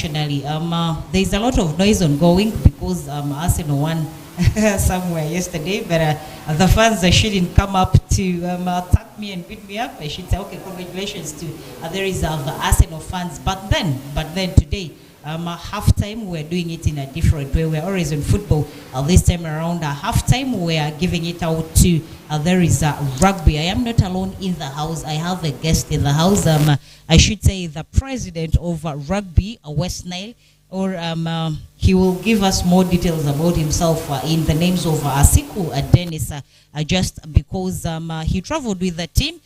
Actually, there's a lot of noise ongoing because Arsenal won somewhere yesterday, but the fans shouldn't come up to attack me and beat me up. I should say, okay, congratulations to there is the Arsenal fans. But then today, halftime we're doing it in a different way. We're always in football. This time around, halftime we are giving it out to there is rugby. I am not alone in the house. I have a guest in the house. I should say the president of rugby, West Nile, or he will give us more details about himself in the names of Asiku Dennis, just because he traveled with the team.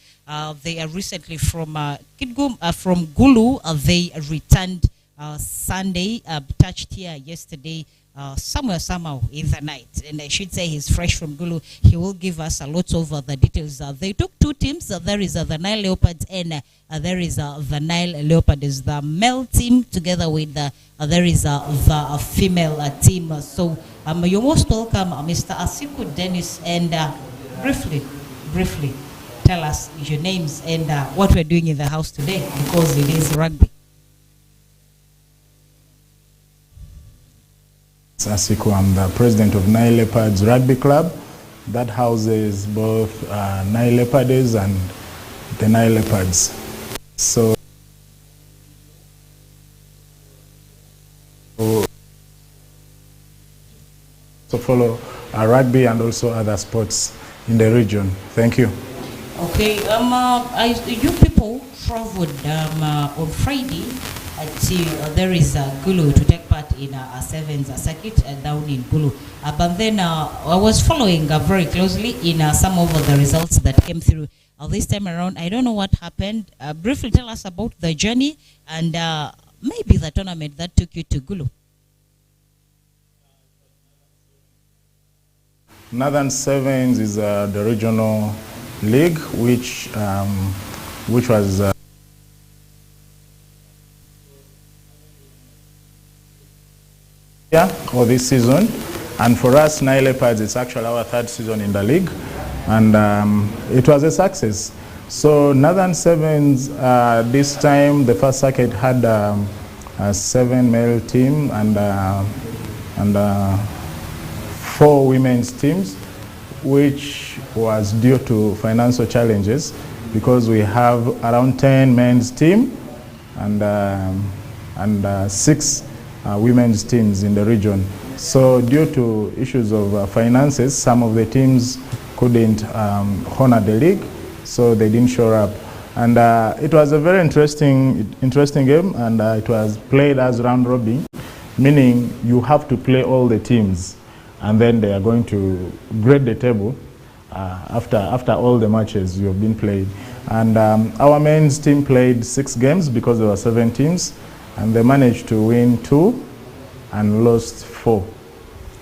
They are recently from from Gulu. They returned Sunday, touched here yesterday, somehow in the night. And I should say he's fresh from Gulu. He will give us a lot of the details. They took two teams. There is the Nile Leopards and there is the Nile Leopard is the male team together with there is the female team. So you're most welcome, Mr. Asiku Dennis, and briefly tell us your names and what we're doing in the house today, because it is rugby. Asiku, I'm the president of Nile Leopards Rugby Club that houses both Nile Leopards and the Nile Leopards. So follow rugby and also other sports in the region. Thank you. Okay, you people traveled on Friday to there is Gulu to take part in a sevens circuit down in Gulu. But then I was following very closely in some of the results that came through this time around. I don't know what happened. Briefly tell us about the journey and maybe the tournament that took you to Gulu. Northern Sevens is the regional league, which was or this season, and for us Nile Leopards, it's actually our third season in the league, and it was a success. So Northern Sevens, this time the first circuit had a 7 male team and 4 women's teams, which was due to financial challenges because we have around 10 men's team and 6 women's teams in the region. So due to issues of finances, some of the teams couldn't honor the league, so they didn't show up. And it was a very interesting game, and it was played as round robin, meaning you have to play all the teams, and then they are going to grade the table after all the matches you have been played. And our men's team played 6 games because there were 7 teams, and they managed to win 2 and lost 4.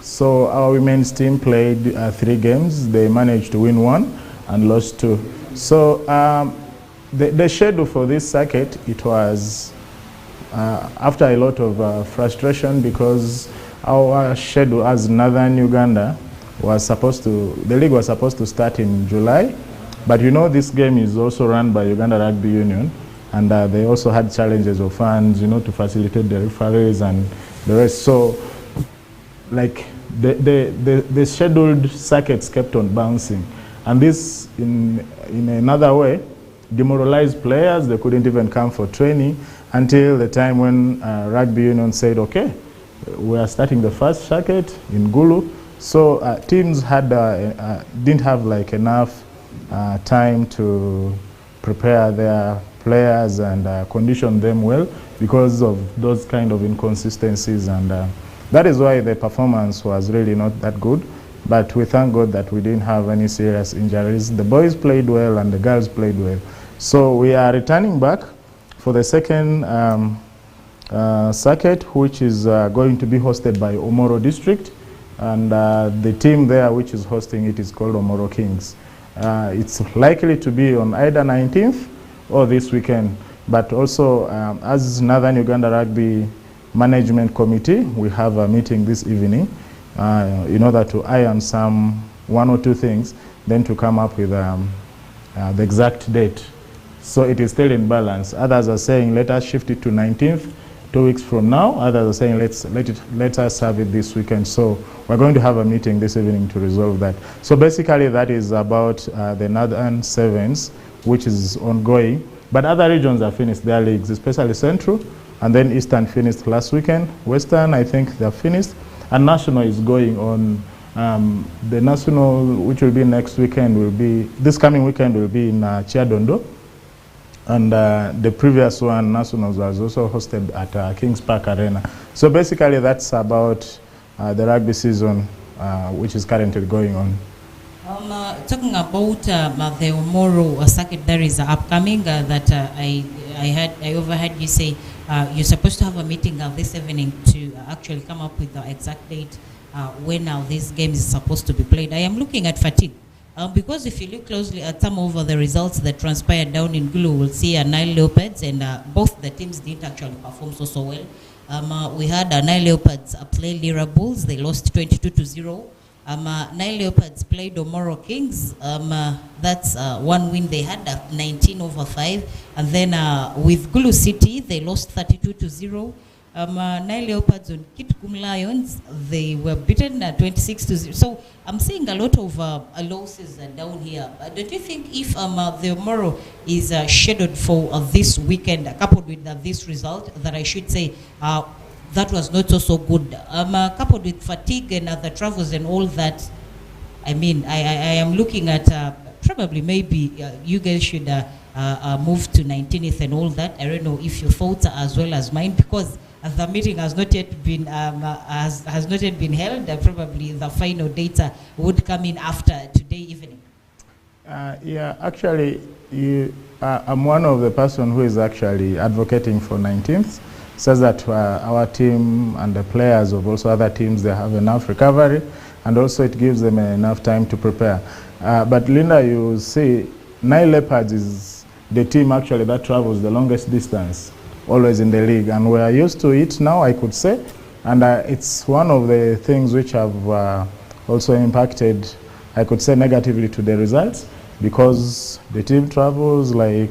So our women's team played 3 games. They managed to win 1 and lost 2. So the schedule for this circuit, it was after a lot of frustration, because our schedule as Northern Uganda was supposed to, the league was supposed to start in July, but you know this game is also run by Uganda Rugby Union, and they also had challenges of funds, you know, to facilitate the referees and the rest. So like the scheduled circuits kept on bouncing, and this in another way demoralized players. They couldn't even come for training until the time when Rugby Union said, okay, we are starting the first circuit in Gulu. So teams had didn't have like enough time to prepare their players and condition them well because of those kind of inconsistencies, and that is why the performance was really not that good. But we thank God that we didn't have any serious injuries. The boys played well and the girls played well. So we are returning back for the second circuit, which is going to be hosted by Omoro District, and the team there which is hosting it is called Omoro Kings. It's likely to be on either 19th or this weekend, but also as Northern Uganda Rugby Management Committee, we have a meeting this evening in order to iron one or two things, then to come up with the exact date. So it is still in balance. Others are saying let us shift it to 19th, 2 weeks from now. Others are saying let us have it this weekend. So we're going to have a meeting this evening to resolve that. So basically that is about the Northern Sevens, which is ongoing. But other regions have finished their leagues, especially Central, and then Eastern finished last weekend. Western, I think they're finished. And National is going on. The National, which will be next weekend, will be, this coming weekend will be in Chiadondo. And the previous one, Nationals, was also hosted at Kings Park Arena. So basically that's about the rugby season, which is currently going on. Talking about the Omoro circuit that is upcoming, that I overheard you say you're supposed to have a meeting this evening to actually come up with the exact date when this game is supposed to be played. I am looking at fatigue. Because if you look closely at some of the results that transpired down in Gulu, we'll see Nile Leopards, and both the teams didn't actually perform so well. We had Nile Leopards play Lira Bulls. They lost 22-0. Nile Leopards played Omoro Kings. That's one win they had, 19-5. And then with Gulu City, they lost 32-0. Nile Leopards on Kitgum Lions, they were beaten 26-0. So I'm seeing a lot of losses down here. Don't you think if the Omoro is scheduled for this weekend, coupled with this result, that I should say that was not so good, coupled with fatigue and the travels and all that, I mean, I am looking at probably maybe you guys should move to 19th and all that. I don't know if your thoughts are as well as mine, because the meeting has not yet been has not yet been held. Probably the final data would come in after today evening. Yeah, actually, I'm one of the person who is actually advocating for 19th. Says that our team and the players of also other teams, they have enough recovery, and also it gives them enough time to prepare. But Linda, you see, Nile Leopards is the team actually that travels the longest distance, always in the league, and we are used to it now, I could say, and it's one of the things which have also impacted, I could say, negatively to the results, because the team travels like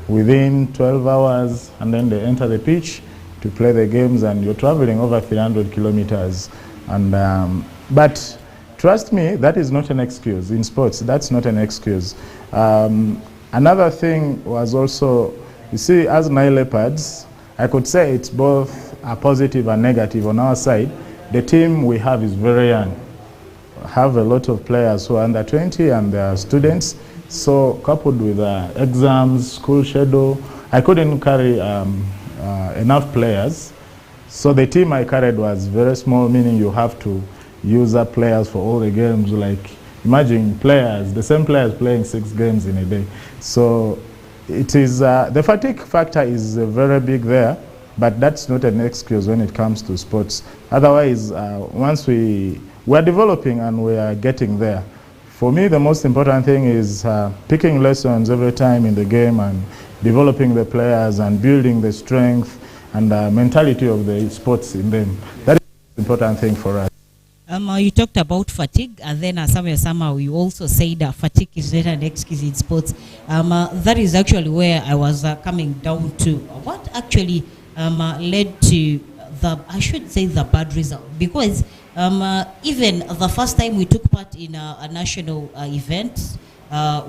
within 12 hours and then they enter the pitch to play the games, and you're traveling over 300 kilometers. And but trust me, that is not an excuse in sports. That's not an excuse. Another thing was also, you see, as Nile Leopards, I could say it's both a positive and negative on our side. The team we have is very young. Have a lot of players who are under 20 and they are students. So coupled with exams, school schedule, I couldn't carry enough players. So the team I carried was very small, meaning you have to use up players for all the games. Like, imagine players, the same players playing 6 games in a day. So it is, the fatigue factor is very big there, but that's not an excuse when it comes to sports. Otherwise, once we are developing and we are getting there. For me, the most important thing is picking lessons every time in the game and developing the players and building the strength and mentality of the sports in them. That is the important thing for us. You talked about fatigue, and then somehow you also said fatigue is not an excuse in sports. That is actually where I was coming down to. What actually led to I should say the bad result? Because even the first time we took part in a national event,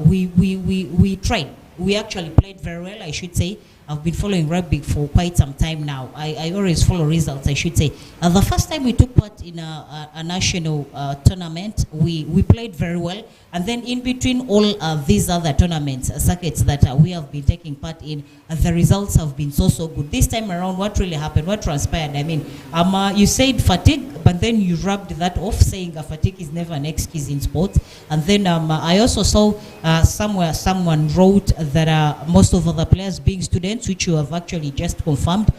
we tried. We actually played very well, I should say. I've been following rugby for quite some time now. I always follow results, I should say. The first time we took part in a national tournament, we played very well. And then in between all these other tournaments, circuits that we have been taking part in, the results have been so good. This time around, what really happened? What transpired? I mean, you said fatigue, but then you rubbed that off, saying fatigue is never an excuse in sports. And then I also saw somewhere someone wrote that most of the players being students, which you have actually just confirmed,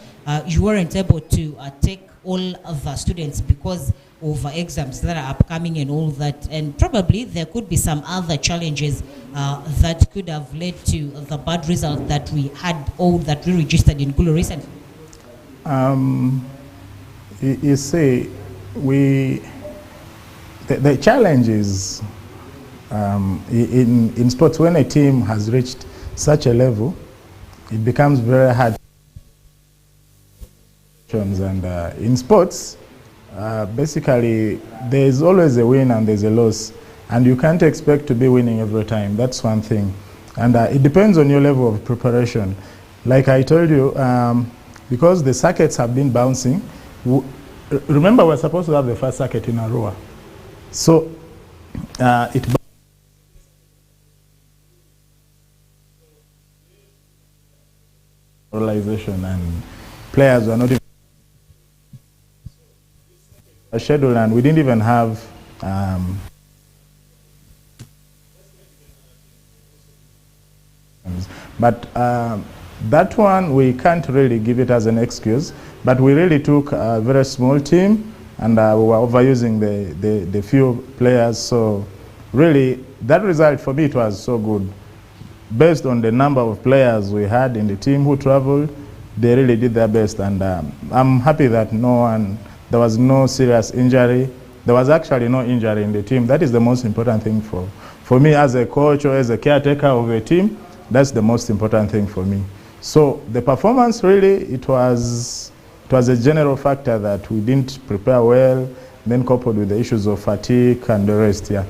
you weren't able to take all of the students because of exams that are upcoming and all that, and probably there could be some other challenges that could have led to the bad result that we had, or that we registered in Gulu recently. You see, the challenge is in sports, when a team has reached such a level, it becomes very hard And in sports, basically, there's always a win and there's a loss. And you can't expect to be winning every time. That's one thing. And it depends on your level of preparation. Like I told you, because the circuits have been bouncing, remember we're supposed to have the first circuit in Arua. So it realization and players were not even a schedule, and we didn't even have but that one we can't really give it as an excuse, but we really took a very small team and we were overusing the few players, so really that result for me it was so good. Based on the number of players we had in the team who traveled, they really did their best, and I'm happy that there was no serious injury. There was actually no injury in the team. That is the most important thing for me as a coach or as a caretaker of a team. That's the most important thing for me. So the performance really, it was a general factor that we didn't prepare well, then coupled with the issues of fatigue and the rest, yeah.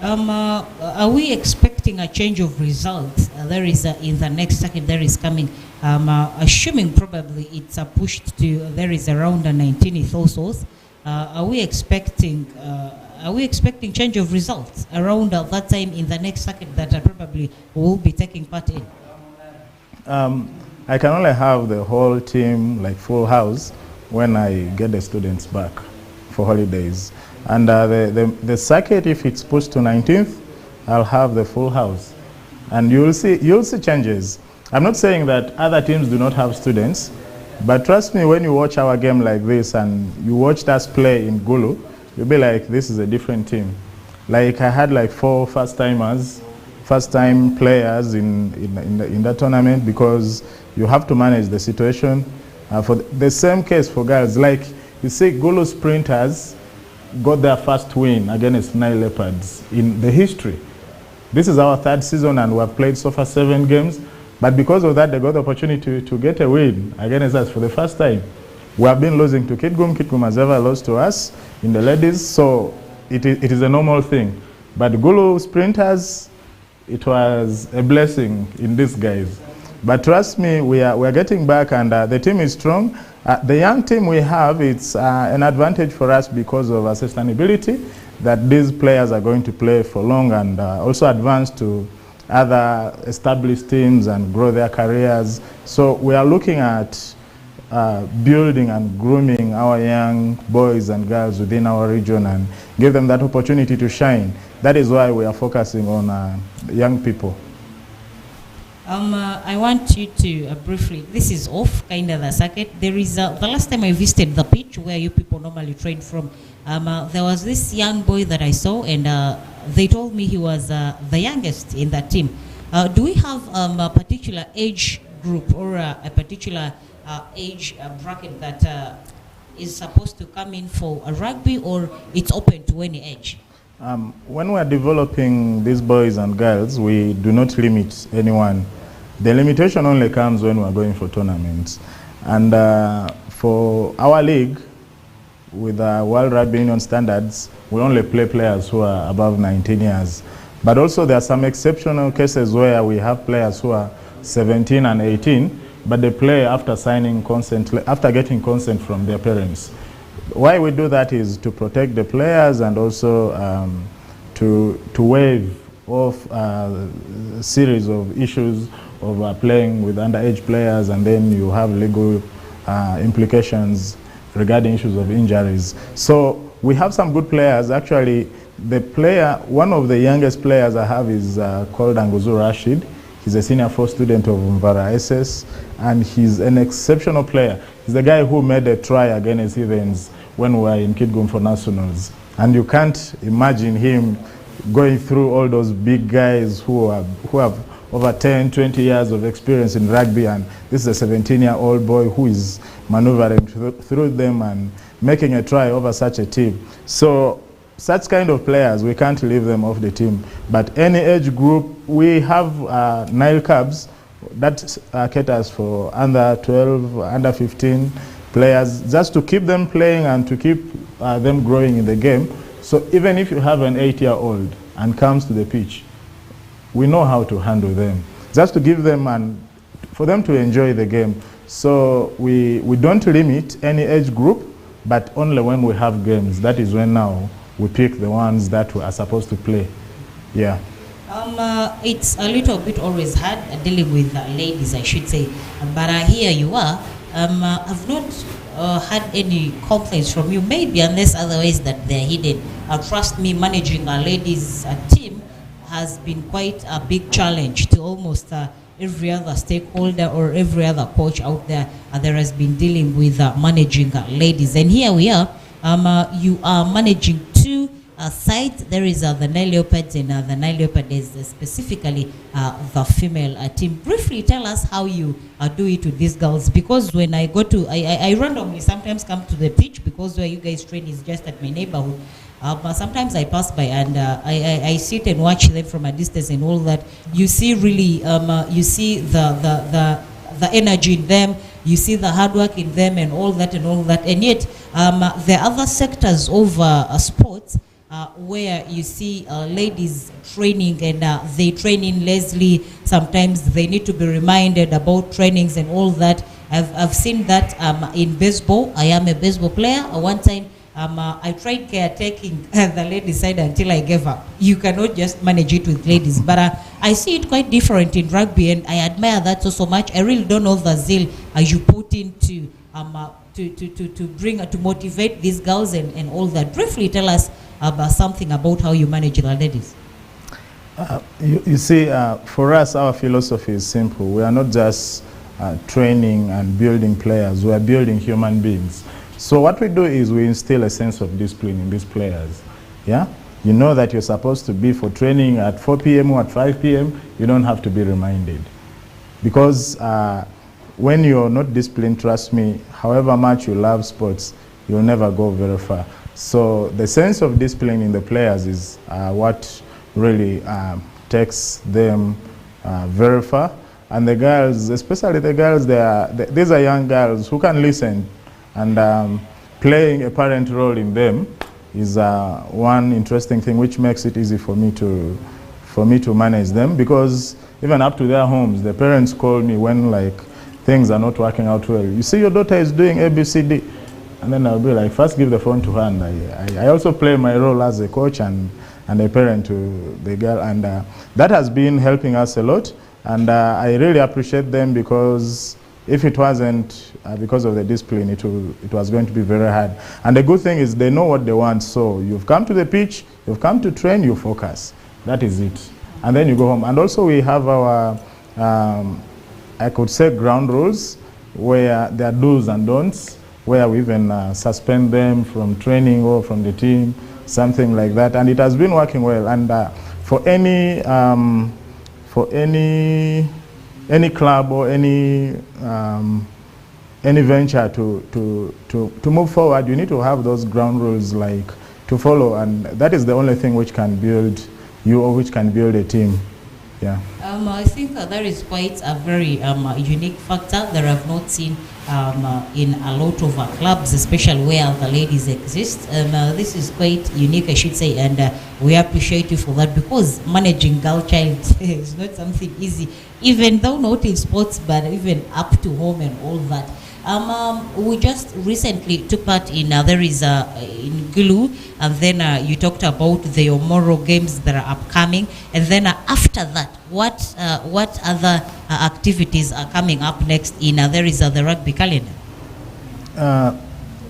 Are we expecting a change of results? There is in the next circuit there is coming. Assuming probably it's pushed to there is around the 19th also. Are we expecting change of results around that time in the next circuit that probably will be taking part in? I can only have the whole team like full house when I get the students back for holidays. And the circuit, if it's pushed to 19th, I'll have the full house. And you'll see changes. I'm not saying that other teams do not have students, but trust me, when you watch our game like this and you watched us play in Gulu, you'll be like, this is a different team. Like I had like 4 first-time players in that tournament, because you have to manage the situation. For the same case for girls, like you see Gulu sprinters got their first win against Nile Leopards in the history. This is our 3rd season and we have played so far 7 games, but because of that they got the opportunity to get a win against us for the first time. We have been losing to Kitgum. Kitgum has ever lost to us in the ladies, so it is a normal thing. But Gulu sprinters, it was a blessing in disguise. But trust me, we are getting back, and the team is strong. The young team we have, it's an advantage for us because of our sustainability, that these players are going to play for long and also advance to other established teams and grow their careers. So we are looking at building and grooming our young boys and girls within our region and give them that opportunity to shine. That is why we are focusing on young people. I want you to briefly, this is off kind of the circuit. There is, the last time I visited the pitch where you people normally train from, there was this young boy that I saw, and they told me he was the youngest in that team. Do we have a particular age group or a particular age bracket that is supposed to come in for a rugby, or it's open to any age? When we are developing these boys and girls, we do not limit anyone. The limitation only comes when we are going for tournaments. And for our league, with World Rugby Union standards, we only play players who are above 19 years. But also there are some exceptional cases where we have players who are 17 and 18, but they play after signing consent, after getting consent from their parents. Why we do that is to protect the players and also to waive off a series of issues of playing with underage players, and then you have legal implications regarding issues of injuries. So we have some good players. Actually, one of the youngest players I have is called Anguzu Rashid. He's a senior 4 student of Mvara SS, and he's an exceptional player. He's the guy who made a try against Heathens when we were in Kitgum for nationals. And you can't imagine him going through all those big guys who have over 10, 20 years of experience in rugby, and this is a 17-year-old boy who is maneuvering through them and making a try over such a team. So such kind of players, we can't leave them off the team. But any age group, we have Nile Cubs that caters for under 12, under 15 players, just to keep them playing and to keep them growing in the game. So even if you have an 8-year-old and comes to the pitch, we know how to handle them, just to give them and for them to enjoy the game. So we don't limit any age group, but only when we have games. That is when now we pick the ones that we are supposed to play. Yeah. It's a little bit always hard dealing with ladies, I should say. But here you are. I've not had any complaints from you, maybe unless otherwise that they're hidden. Trust me, managing a ladies team has been quite a big challenge to almost every other stakeholder or every other coach out there. There has been dealing with managing ladies. And here we are. You are managing two sides. There is the Nile Leopards, and the Nile Leopard is specifically the female team. Briefly tell us how you do it with these girls, because when I go to, I randomly sometimes come to the pitch, because where you guys train is just at my neighborhood. But sometimes I pass by and I sit and watch them from a distance and all that. You see really, you see the energy in them, you see the hard work in them and all that. And yet, there are other sectors of sports where you see ladies training and they train in Leslie. Sometimes they need to be reminded about trainings and all that. I've seen that in baseball. I am a baseball player. One time, I tried caretaking the ladies' side until I gave up. You cannot just manage it with ladies. But I see it quite different in rugby, and I admire that so much. I really don't know the zeal you put into to motivate these girls and all that. Briefly tell us about something about how you manage the ladies. You see, for us, our philosophy is simple. We are not just training and building players. We are building human beings. So what we do is we instill a sense of discipline in these players. Yeah, you know that you're supposed to be for training at 4 p.m. or at 5 p.m. You don't have to be reminded, because when you're not disciplined, trust me, however much you love sports, you'll never go very far. So the sense of discipline in the players is what really takes them very far. And the girls, especially the girls, these are young girls who can listen. And playing a parent role in them is one interesting thing which makes it easy for me to manage them, because even up to their homes, the parents call me when like things are not working out well. You see, your daughter is doing ABCD, and then I'll be like, first give the phone to her. And I also play my role as a coach and a parent to the girl, and that has been helping us a lot. And I really appreciate them, because if it wasn't because of the discipline, it was going to be very hard. And the good thing is they know what they want. So you've come to the pitch, you've come to train, you focus. That is it. And then you go home. And also we have our, I could say, ground rules, where there are do's and don'ts, where we even suspend them from training or from the team, something like that. And it has been working well. And for any club or any venture to move forward, you need to have those ground rules like to follow, and that is the only thing which can build you or which can build a team. Yeah. I think that is quite a very unique factor that I've not seen in a lot of clubs, especially where the ladies exist. This is quite unique, I should say, and we appreciate you for that, because managing girl child is not something easy, even though not in sports, but even up to home and all that. We just recently took part in there is in Gulu, and then you talked about the Omoro games that are upcoming, and then after that, what other activities are coming up next in there is the rugby calendar?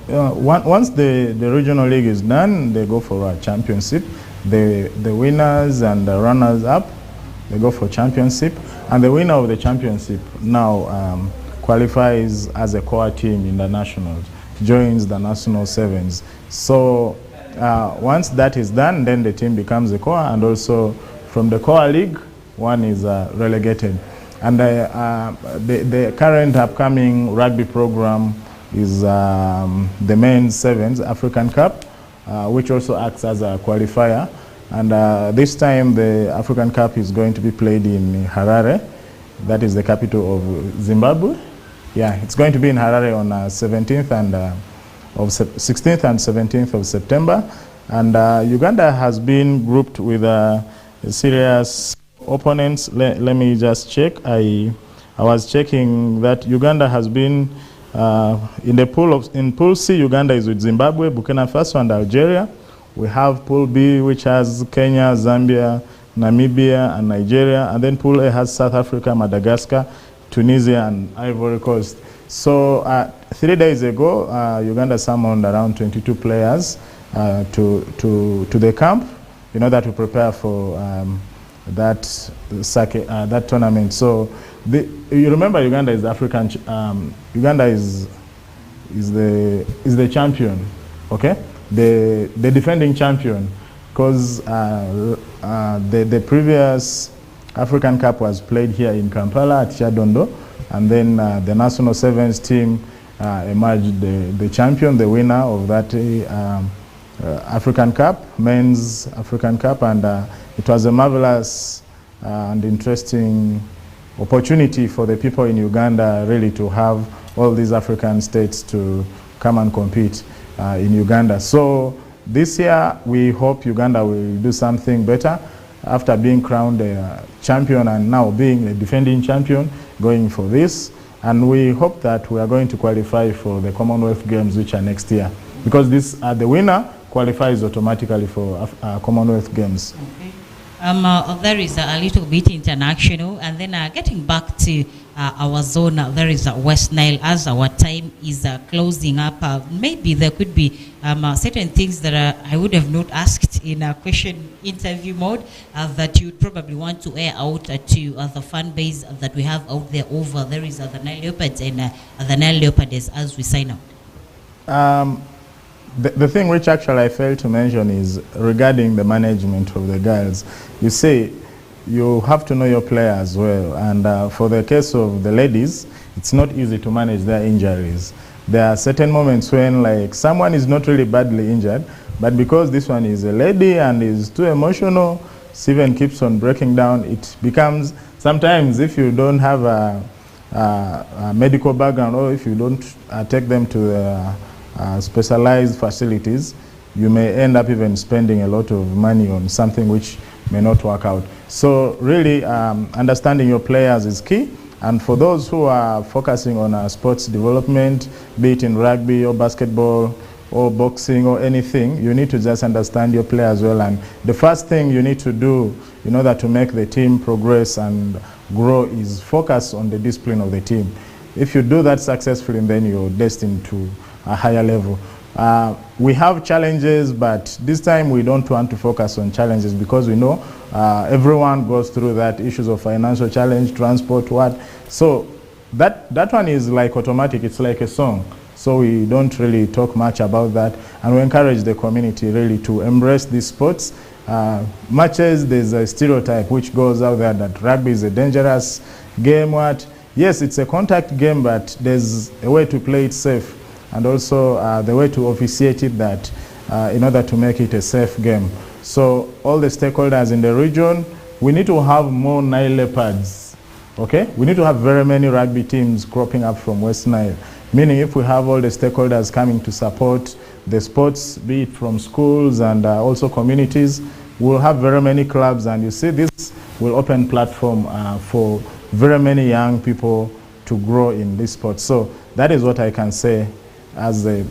Once the regional league is done, they go for a championship. The winners and the runners up, they go for championship, and the winner of the championship now qualifies as a core team in the nationals, joins the national sevens. So once that is done, then the team becomes a core, and also from the core league, one is relegated. And the current upcoming rugby program is the men's sevens African Cup, which also acts as a qualifier. And this time the African Cup is going to be played in Harare, That is the capital of Zimbabwe. Yeah, it's going to be in Harare on 16th and 17th of September. And Uganda has been grouped with serious opponents. Let me just check. I was checking that Uganda has been in Pool C. Uganda is with Zimbabwe, Burkina Faso, and Algeria. We have Pool B, which has Kenya, Zambia, Namibia, and Nigeria. And then Pool A has South Africa, Madagascar, Tunisia, and Ivory Coast. So 3 days ago, Uganda summoned around 22 players to the camp in order to prepare for that tournament. So you remember Uganda is the African. Uganda is the champion. Okay, the defending champion, because the previous African Cup was played here in Kampala at Chadondo, and then the national sevens team emerged the champion, the winner of that African Cup, men's African Cup, and it was a marvelous and interesting opportunity for the people in Uganda really to have all these African states to come and compete in Uganda. So this year we hope Uganda will do something better after being crowned a champion and now being a defending champion, going for this. And we hope that we are going to qualify for the Commonwealth Games, which are next year, because the winner qualifies automatically for Commonwealth Games. Okay. There is a little bit international, and then getting back to our zone, there is West Nile. As our time is closing up, maybe there could be certain things that I would have not asked in a question interview mode that you would probably want to air out to the fan base that we have out there over. There is the Nile Leopards and the Nile Leopards as we sign out. The thing which actually I failed to mention is regarding the management of the girls. You say you have to know your players well, and for the case of the ladies, it's not easy to manage their injuries. There are certain moments when like someone is not really badly injured, but because this one is a lady and is too emotional, Steven keeps on breaking down. It becomes, sometimes if you don't have a medical background, or if you don't take them to the specialized facilities, you may end up even spending a lot of money on something which may not work out. So really understanding your players is key. And for those who are focusing on sports development, be it in rugby or basketball or boxing or anything, you need to just understand your players well. And the first thing you need to do in order to make the team progress and grow is focus on the discipline of the team. If you do that successfully, then you're destined to a higher level. We have challenges, but this time we don't want to focus on challenges because we know everyone goes through that, issues of financial challenge, transport, what. So that one is like automatic, it's like a song. So we don't really talk much about that, and we encourage the community really to embrace these sports. Much as there's a stereotype which goes out there that rugby is a dangerous game, what. Yes, it's a contact game, but there's a way to play it safe, and also the way to officiate it that in order to make it a safe game. So all the stakeholders in the region, we need to have more Nile Leopards, okay? We need to have very many rugby teams cropping up from West Nile, meaning if we have all the stakeholders coming to support the sports, be it from schools and also communities, we'll have very many clubs, and you see this will open platform for very many young people to grow in this sport. So that is what I can say as a